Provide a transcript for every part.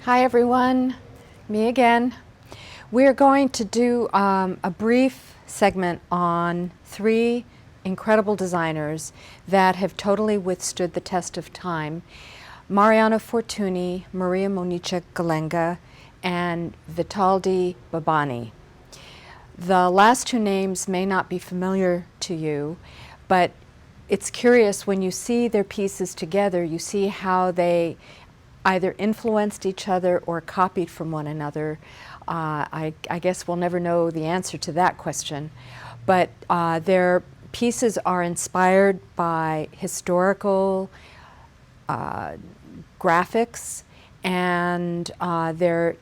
Hi everyone, me again. We're going to do a brief segment on three incredible designers that have totally withstood the test of time. Mariano Fortuny, Maria Monica Gallenga, and Vitaldi Babani. The last two names may not be familiar to you, but it's curious when you see their pieces together, you see how they either influenced each other or copied from one another. I guess we'll never know the answer to that question, but their pieces are inspired by historical graphics and their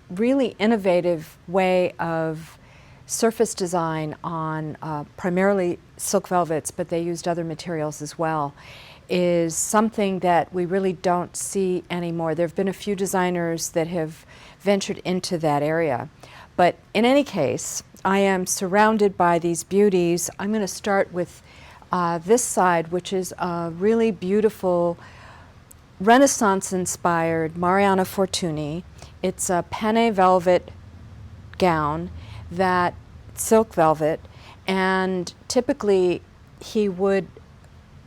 really innovative way of surface design on primarily silk velvets, but they used other materials as well, is something that we really don't see anymore. There have been a few designers that have ventured into that area. But in any case, I am surrounded by these beauties. I'm going to start with this side, which is a really beautiful Renaissance-inspired Mariano Fortuny. It's a penne velvet gown, that silk velvet, and typically he would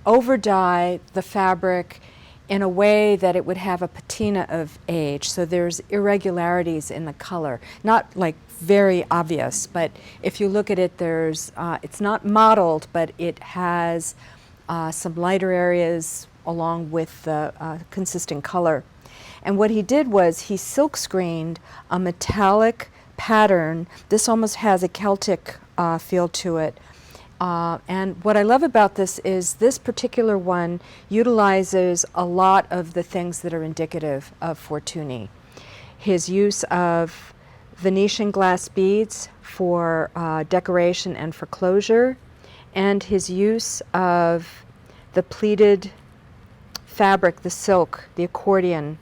over-dye the fabric in a way that it would have a patina of age. So there's irregularities in the color. Not like very obvious, but if you look at it, there's it's not mottled, but it has some lighter areas along with the consistent color. And what he did was he silk screened a metallic pattern. This almost has a Celtic feel to it. And what I love about this is this particular one utilizes a lot of the things that are indicative of Fortuny. His use of Venetian glass beads for decoration and for closure, and his use of the pleated fabric, the silk, the accordion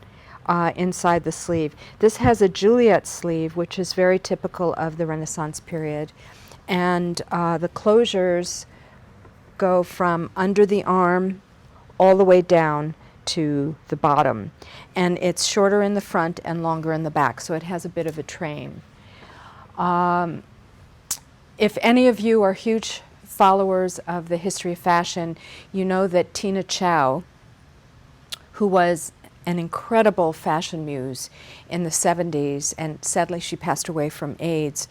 inside the sleeve. This has a Juliet sleeve, which is very typical of the Renaissance period. And the closures go from under the arm all the way down to the bottom. And it's shorter in the front and longer in the back, so it has a bit of a train. If any of you are huge followers of the history of fashion, you know that Tina Chow, who was an incredible fashion muse in the 70s, and sadly she passed away from AIDS.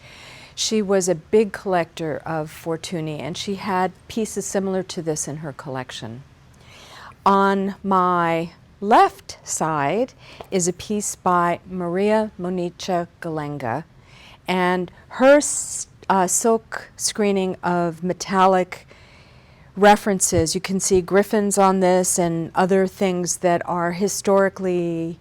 She was a big collector of Fortuny, and she had pieces similar to this in her collection. On my left side is a piece by Maria Monica Gallenga, and her silk screening of metallic references. You can see griffins on this and other things that are historically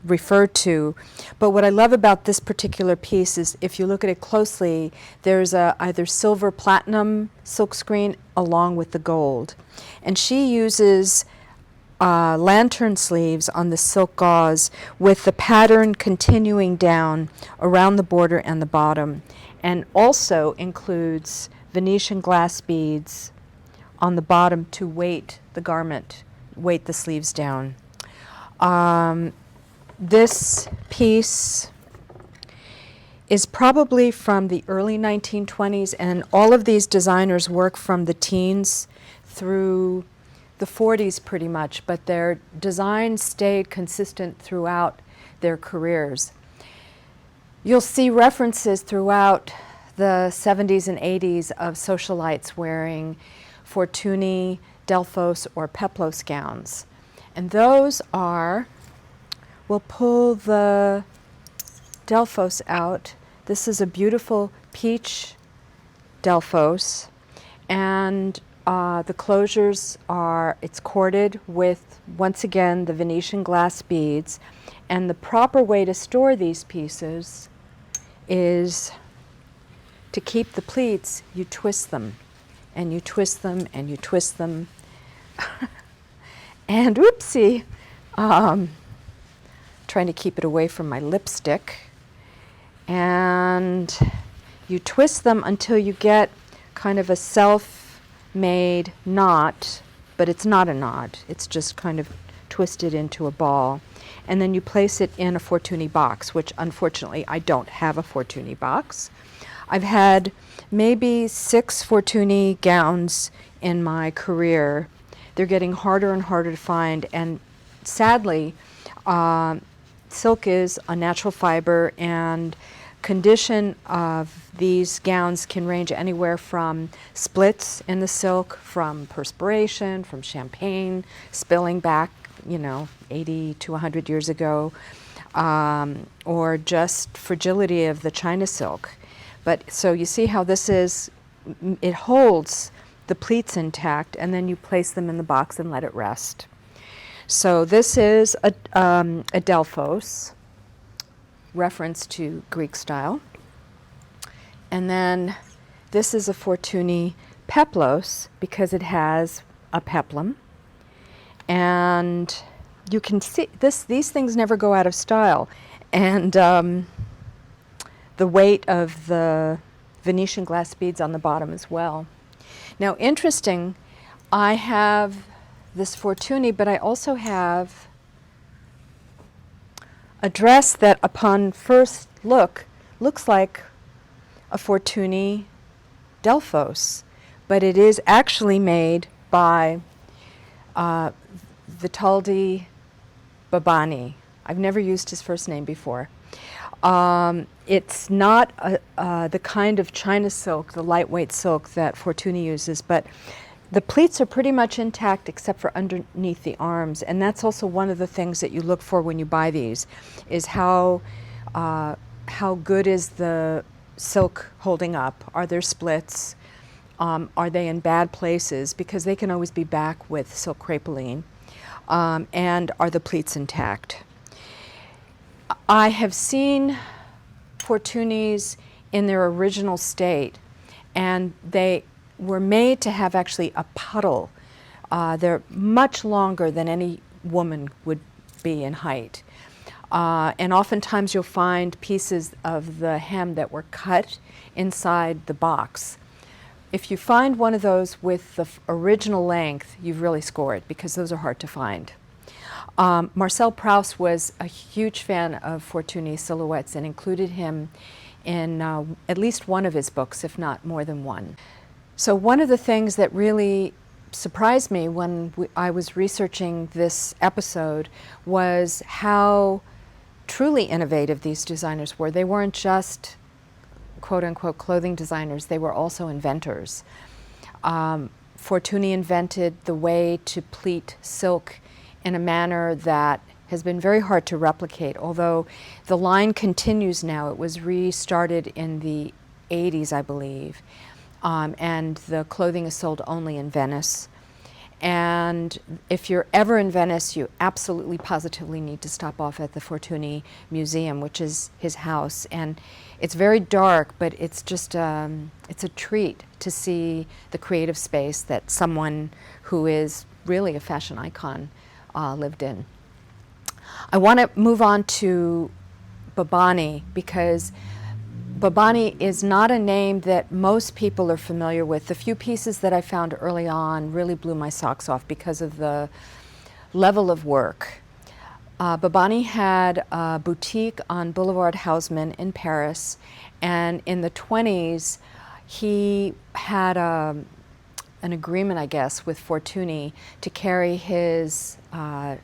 referred to. But what I love about this particular piece is if you look at it closely, there's a either silver platinum silk screen along with the gold. And she uses lantern sleeves on the silk gauze with the pattern continuing down around the border and the bottom, and also includes Venetian glass beads on the bottom to weight the garment, weight the sleeves down. This piece is probably from the early 1920s, and all of these designers work from the teens through the 40s pretty much, but their design stayed consistent throughout their careers. You'll see references throughout the 70s and 80s of socialites wearing Fortuny, Delphos, or peplos gowns. And those are, we'll pull the Delphos out. This is a beautiful peach Delphos, and the closures are, it's corded with, once again, the Venetian glass beads. And the proper way to store these pieces is to keep the pleats, you twist them, and you twist them, and you twist them. And oopsie, trying to keep it away from my lipstick. And you twist them until you get kind of a self-made knot, but it's not a knot. It's just kind of twisted into a ball. And then you place it in a Fortuny box, which unfortunately I don't have a Fortuny box. I've had maybe 6 Fortuny gowns in my career. They're getting harder and harder to find, and sadly, silk is a natural fiber, and condition of these gowns can range anywhere from splits in the silk, from perspiration, from champagne spilling back, 80 to 100 years ago, or just fragility of the China silk. But so you see how this is, it holds the pleats intact, and then you place them in the box and let it rest. So this is a Delphos, reference to Greek style. And then this is a Fortuny peplos, because it has a peplum. And you can see these things never go out of style. And the weight of the Venetian glass beads on the bottom as well. Now, interesting, I have this Fortuny, but I also have a dress that upon first look looks like a Fortuny Delphos, but it is actually made by Vitaldi Babani. I've never used his first name before. It's not the kind of China silk, the lightweight silk that Fortuny uses, but the pleats are pretty much intact except for underneath the arms, and that's also one of the things that you look for when you buy these, is how good is the silk holding up? Are there splits? Are they in bad places? Because they can always be back with silk crepeline. And are the pleats intact? I have seen Fortunys in their original state, and they were made to have actually a puddle. They're much longer than any woman would be in height. And oftentimes you'll find pieces of the hem that were cut inside the box. If you find one of those with the original length, you've really scored, because those are hard to find. Marcel Proust was a huge fan of Fortuny silhouettes and included him in at least one of his books, if not more than one. So one of the things that really surprised me when I was researching this episode was how truly innovative these designers were. They weren't just quote-unquote clothing designers, they were also inventors. Fortuny invented the way to pleat silk in a manner that has been very hard to replicate, although the line continues now. It was restarted in the 80s, I believe, and the clothing is sold only in Venice. And if you're ever in Venice, you absolutely positively need to stop off at the Fortuny Museum, which is his house. And it's very dark, but it's just it's a treat to see the creative space that someone who is really a fashion icon lived in. I want to move on to Babani, because Babani is not a name that most people are familiar with. The few pieces that I found early on really blew my socks off because of the level of work. Babani had a boutique on Boulevard Haussmann in Paris, and in the 20s he had an agreement, I guess, with Fortuny to carry his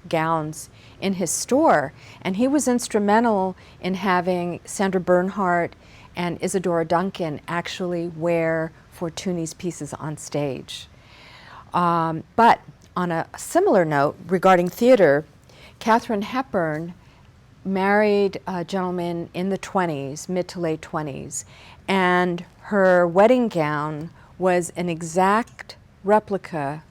gowns in his store, and he was instrumental in having Sandra Bernhardt and Isadora Duncan actually wear Fortuny's pieces on stage. But on a similar note regarding theater, Katharine Hepburn married a gentleman in the 20s, mid to late 20s, and her wedding gown was an exact replica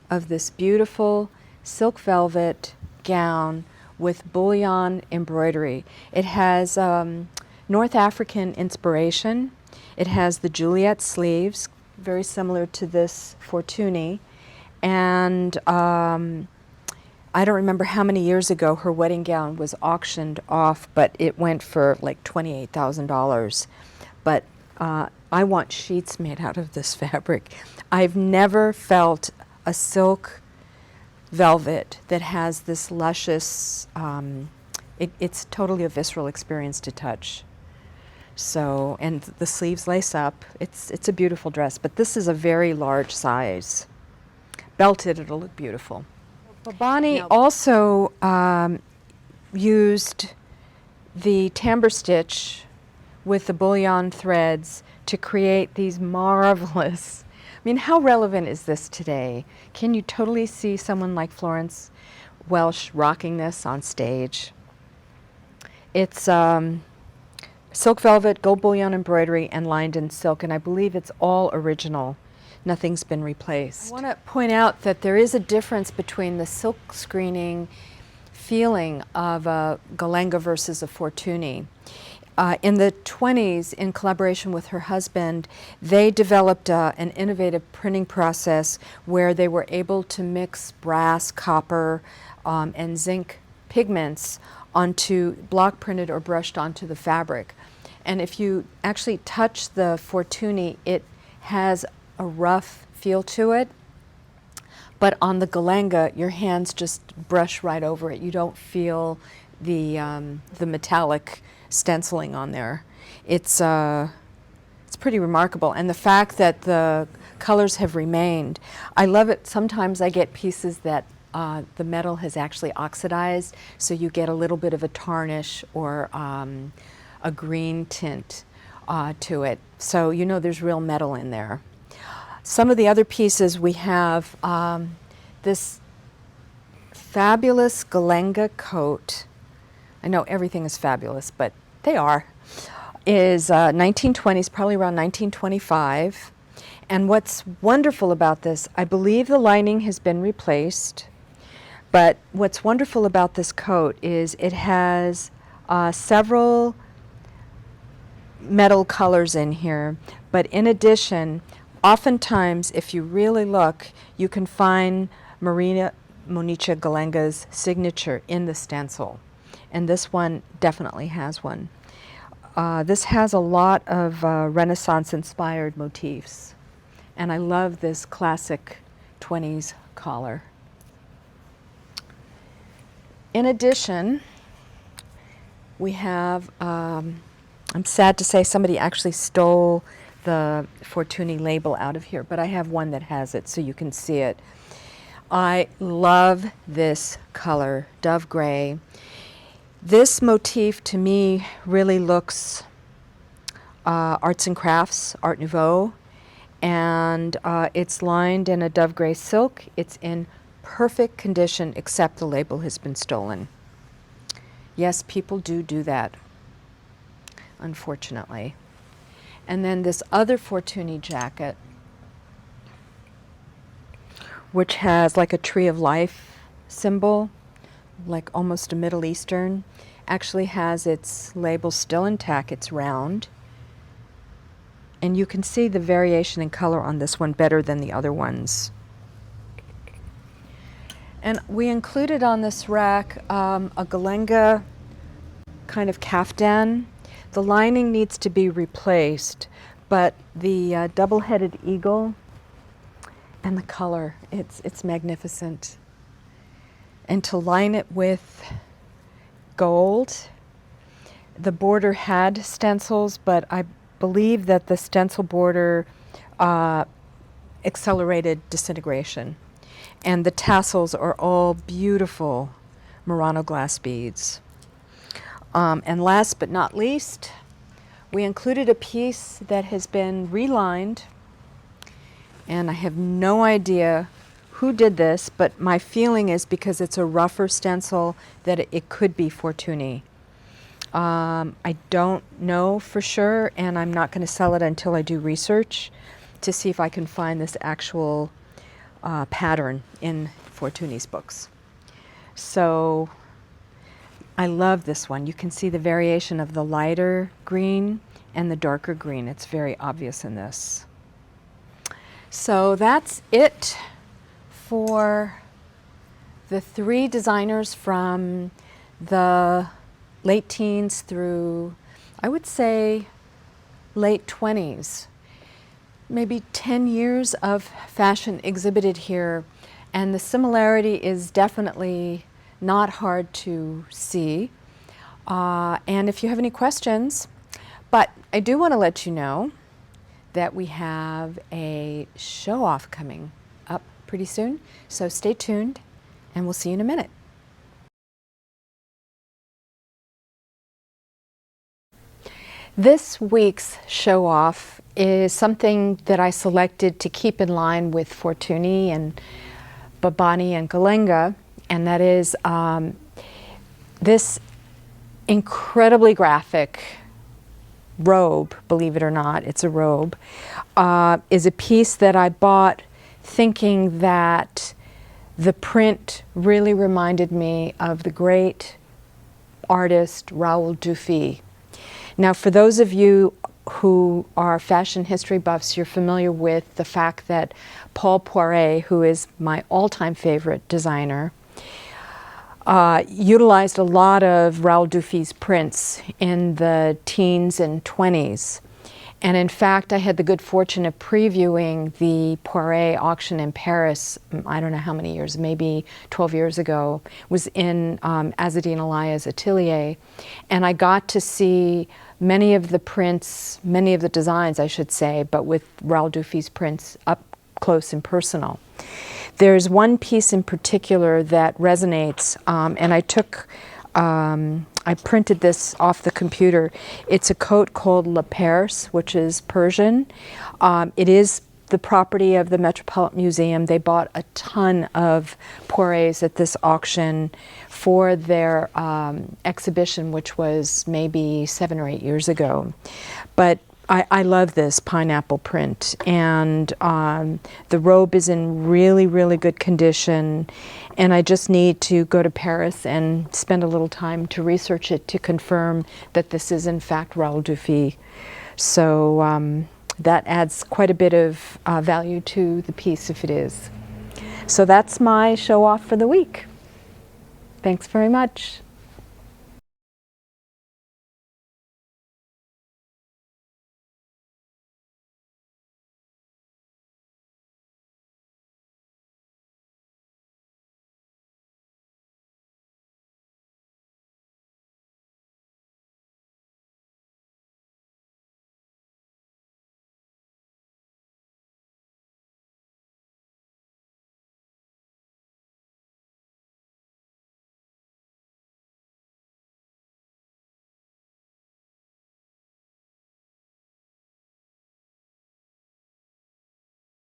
of this beautiful silk velvet gown with bullion embroidery. It has North African inspiration. It has the Juliet sleeves, very similar to this Fortuny. And I don't remember how many years ago her wedding gown was auctioned off, but it went for like $28,000. But I want sheets made out of this fabric. I've never felt a silk velvet that has this luscious, it's totally a visceral experience to touch. So, and the sleeves lace up. It's a beautiful dress, but this is a very large size. Belted, it'll look beautiful. Babani also used the tambour stitch with the bullion threads to create these marvelous, I mean, how relevant is this today? Can you totally see someone like Florence Welsh rocking this on stage? It's silk velvet, gold bullion embroidery, and lined in silk, and I believe it's all original. Nothing's been replaced. I want to point out that there is a difference between the silk screening feeling of a Gallenga versus a Fortuny. In the 20s, in collaboration with her husband, they developed an innovative printing process where they were able to mix brass, copper, and zinc pigments onto block printed or brushed onto the fabric. And if you actually touch the Fortuny, it has a rough feel to it. But on the Gallenga, your hands just brush right over it. You don't feel the metallic stenciling on there. It's pretty remarkable. And the fact that the colors have remained, I love it. Sometimes I get pieces that the metal has actually oxidized, so you get a little bit of a tarnish or a green tint to it. So you know there's real metal in there. Some of the other pieces we have this fabulous Gallenga coat. I know everything is fabulous, but they are. Is 1920s, probably around 1925. And what's wonderful about this, I believe the lining has been replaced, but what's wonderful about this coat is it has several metal colors in here, but in addition, oftentimes, if you really look, you can find Monaci Gallenga's signature in the stencil. And this one definitely has one. This has a lot of Renaissance-inspired motifs. And I love this classic 20s collar. In addition, we have, I'm sad to say somebody actually stole the Fortuny label out of here, but I have one that has it so you can see it. I love this color, dove gray. This motif to me really looks arts and crafts, Art Nouveau, and it's lined in a dove gray silk. It's in perfect condition except the label has been stolen. Yes, people do that, unfortunately. And then this other Fortuny jacket, which has like a tree of life symbol, like almost a Middle Eastern, actually has its label still intact. It's round. And you can see the variation in color on this one better than the other ones. And we included on this rack a Gallenga kind of caftan. The lining needs to be replaced, but the double-headed eagle and the color, it's magnificent. And to line it with gold, the border had stencils, but I believe that the stencil border accelerated disintegration. And the tassels are all beautiful Murano glass beads. And last but not least, we included a piece that has been relined, and I have no idea who did this, but my feeling is because it's a rougher stencil that it could be Fortuny. I don't know for sure, and I'm not going to sell it until I do research to see if I can find this actual pattern in Fortuny's books. So I love this one. You can see the variation of the lighter green and the darker green. It's very obvious in this. So that's it for the three designers from the late teens through, I would say, late 20s. Maybe 10 years of fashion exhibited here, And the similarity is definitely not hard to see. And if you have any questions, but I do want to let you know that we have a show-off coming up pretty soon. So stay tuned, and we'll see you in a minute. This week's show-off is something that I selected to keep in line with Fortuny and Babani and Gallenga, and that is this incredibly graphic robe, believe it or not, it's a robe, is a piece that I bought thinking that the print really reminded me of the great artist Raoul Dufy. Now, for those of you who are fashion history buffs, you're familiar with the fact that Paul Poiret, who is my all-time favorite designer, utilized a lot of Raoul Dufy's prints in the teens and 20s. And in fact, I had the good fortune of previewing the Poiret auction in Paris, I don't know how many years, maybe 12 years ago. It was in Azzedine Alaïa's atelier. And I got to see many of the prints, many of the designs, I should say, but with Raoul Dufy's prints up close and personal. There's one piece in particular that resonates, and I printed this off the computer. It's a coat called La Perse, which is Persian. It is the property of the Metropolitan Museum. They bought a ton of Poirets at this auction for their exhibition, which was maybe 7 or 8 years ago. But I love this pineapple print, and the robe is in really, really good condition, and I just need to go to Paris and spend a little time to research it to confirm that this is in fact Raoul Dufy. So that adds quite a bit of value to the piece if it is. So that's my show off for the week. Thanks very much.